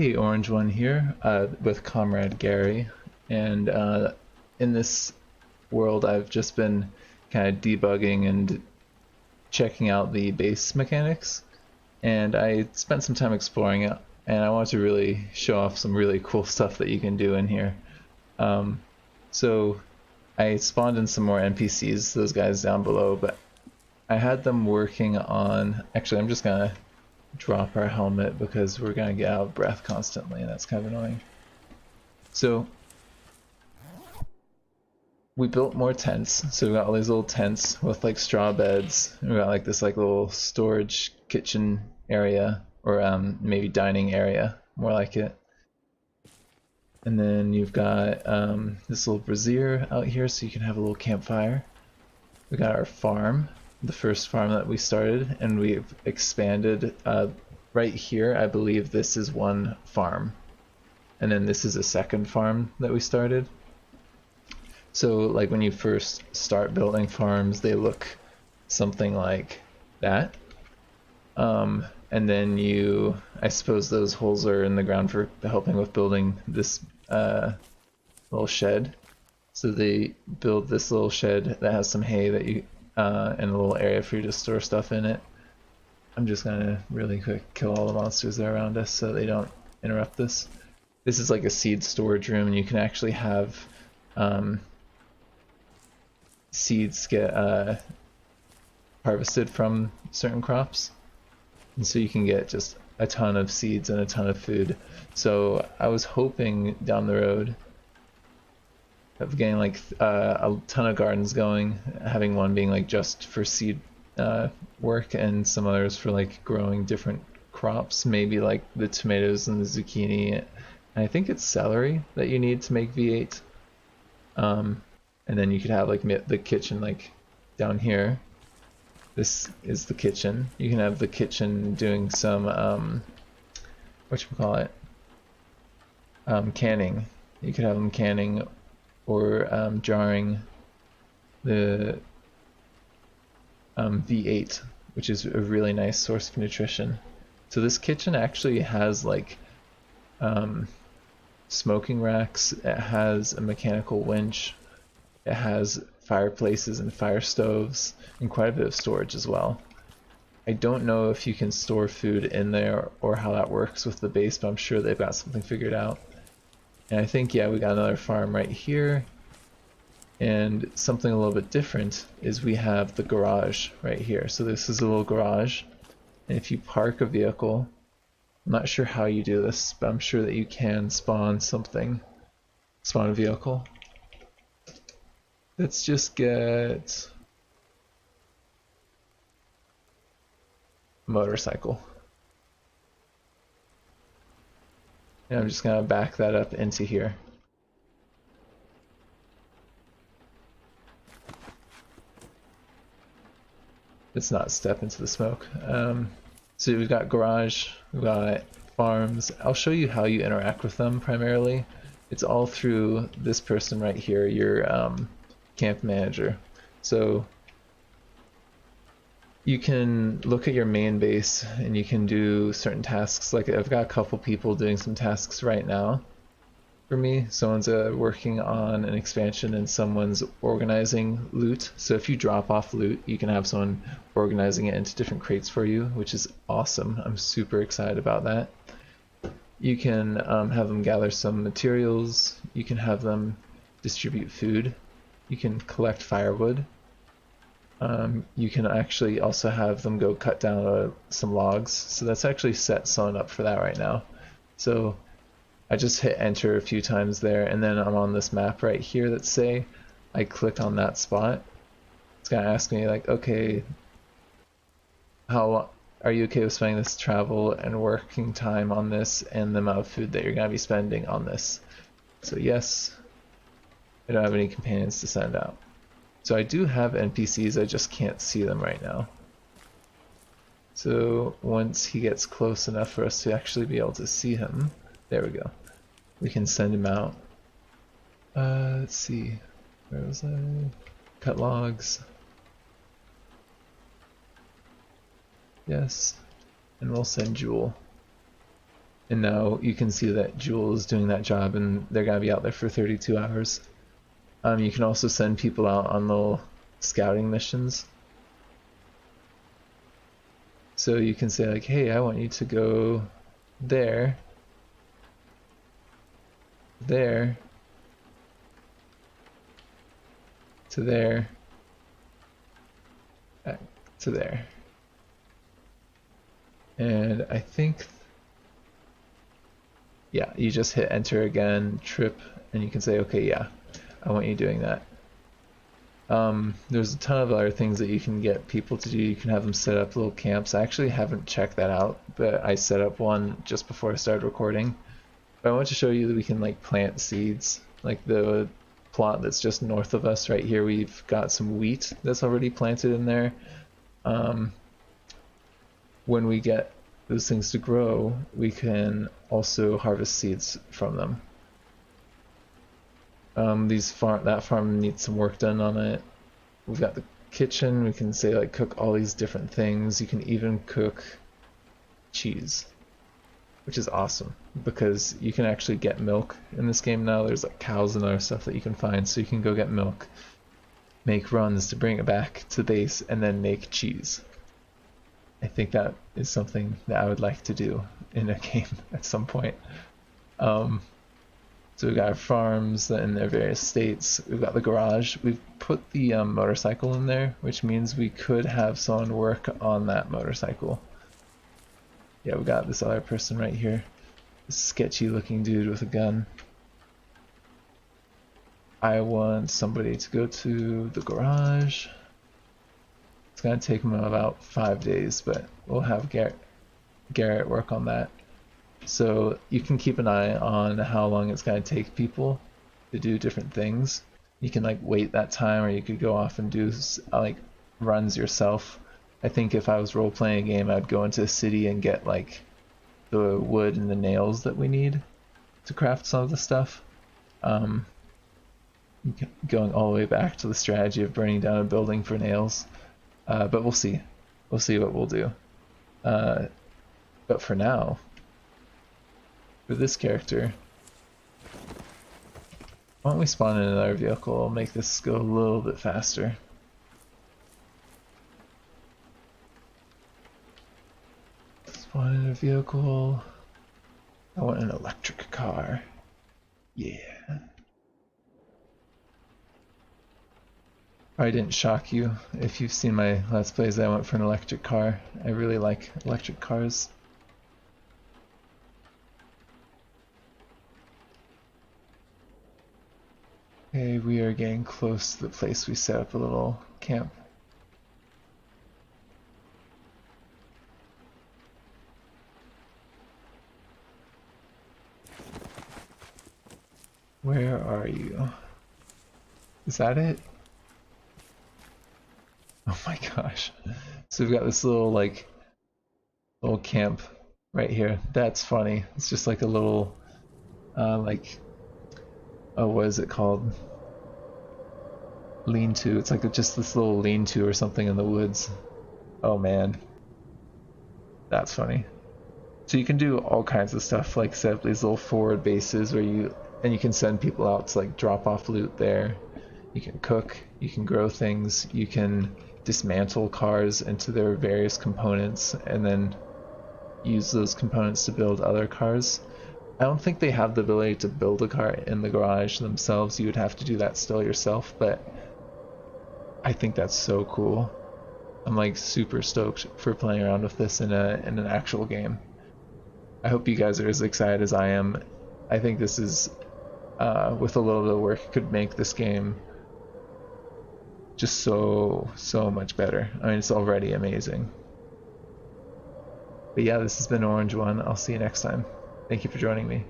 Hey, Orange One here, with Comrade Gary, and in this world I've just been kind of debugging and checking out the base mechanics, and I spent some time exploring it, and I want to really show off some really cool stuff that you can do in here. Um, so I spawned in some more NPCs, those guys down below, but I had them working on, actually I'm just gonna drop our helmet because we're gonna get out of breath constantly and that's kind of annoying. So we built more tents, so we got all these little tents with like straw beds. We got like this like little storage kitchen area, or maybe dining area, more like it. And then you've got this little brazier out here so you can have a little campfire. We got our farm, the first farm that we started, and we've expanded. Right here, I believe this is one farm, and then this is a second farm that we started. So like when you first start building farms, they look something like that. And then I suppose those holes are in the ground for helping with building this little shed. So they build this little shed that has some hay that you and a little area for you to store stuff in it. I'm just gonna really quick kill all the monsters that are around us so they don't interrupt this. This is like a seed storage room, and you can actually have seeds get harvested from certain crops, and so you can get just a ton of seeds and a ton of food. So I was hoping down the road of getting like a ton of gardens going, having one being like just for seed work and some others for like growing different crops, maybe like the tomatoes and the zucchini, and I think it's celery that you need to make V8. And then you could have like the kitchen like down here. This is the kitchen. You can have the kitchen doing some whatchamacallit, canning. You could have them canning or jarring the V8, which is a really nice source of nutrition. So this kitchen actually has like smoking racks, it has a mechanical winch, it has fireplaces and fire stoves, and quite a bit of storage as well. I don't know if you can store food in there or how that works with the base, but I'm sure they've got something figured out. And I think, yeah, we got another farm right here. And something a little bit different is we have the garage right here. So this is a little garage, and if you park a vehicle, I'm not sure how you do this, but I'm sure that you can spawn a vehicle. Let's just get a motorcycle. And I'm just gonna back that up into here. Let's not step into the smoke. So we've got garage, we've got farms. I'll show you how you interact with them primarily. It's all through this person right here, your camp manager. So you can look at your main base and you can do certain tasks. Like I've got a couple people doing some tasks right now for me. Someone's working on an expansion and someone's organizing loot. So if you drop off loot, you can have someone organizing it into different crates for you, which is awesome. I'm super excited about that. You can have them gather some materials. You can have them distribute food. You can collect firewood. You can actually also have them go cut down some logs. So that's actually set someone up for that right now. So I just hit enter a few times there, and then I'm on this map right here that say I click on that spot. It's gonna ask me like, okay, how are you okay with spending this travel and working time on this and the amount of food that you're gonna be spending on this? So yes, I don't have any companions to send out. So I do have NPCs, I just can't see them right now. So once he gets close enough for us to actually be able to see him, there we go. We can send him out. Let's see. Where was I? Cut logs. Yes. And we'll send Jewel. And now you can see that Jewel is doing that job, and they're gonna be out there for 32 hours. You can also send people out on little scouting missions. So you can say like, hey, I want you to go there, there, to there, back to there. And I think, yeah, you just hit enter again, trip, and you can say, okay, yeah, I want you doing that. There's a ton of other things that you can get people to do. You can have them set up little camps. I actually haven't checked that out, but I set up one just before I started recording. But I want to show you that we can like plant seeds. Like the plot that's just north of us right here, we've got some wheat that's already planted in there. When we get those things to grow, we can also harvest seeds from them. That farm needs some work done on it. We've got the kitchen. We can say like cook all these different things. You can even cook cheese, which is awesome because you can actually get milk in this game now. There's like cows and other stuff that you can find, so you can go get milk, make runs to bring it back to base, and then make cheese. I think that is something that I would like to do in a game at some point. So we've got our farms in their various states. We've got the garage. We've put the motorcycle in there, which means we could have someone work on that motorcycle. Yeah, we got this other person right here. This sketchy looking dude with a gun. I want somebody to go to the garage. It's gonna take him about 5 days, but we'll have Garrett work on that. So you can keep an eye on how long it's going to take people to do different things. You can like wait that time, or you could go off and do like runs yourself. I think if I was role playing a game, I'd go into a city and get like the wood and the nails that we need to craft some of the stuff. Going all the way back to the strategy of burning down a building for nails. But we'll see. We'll see what we'll do. But for now, for this character, why don't we spawn in another vehicle and make this go a little bit faster. Spawn in a vehicle. I want an electric car. Yeah. I didn't shock you if you've seen my Let's Plays. I went for an electric car. I really like electric cars. Okay, we are getting close to the place we set up a little camp. Where are you? Is that it? Oh my gosh. So we've got this little camp right here. That's funny. It's just like a little oh, what is it called? Lean-to. It's like just this little lean-to or something in the woods. Oh man. That's funny. So you can do all kinds of stuff, like set up these little forward bases where you can send people out to like drop off loot there. You can cook, you can grow things, you can dismantle cars into their various components and then use those components to build other cars. I don't think they have the ability to build a car in the garage themselves. You would have to do that still yourself, but I think that's so cool. I'm like super stoked for playing around with this in an actual game. I hope you guys are as excited as I am. I think this is, with a little bit of work, could make this game just so much better. I mean, it's already amazing. But yeah, this has been Orange One. I'll see you next time. Thank you for joining me.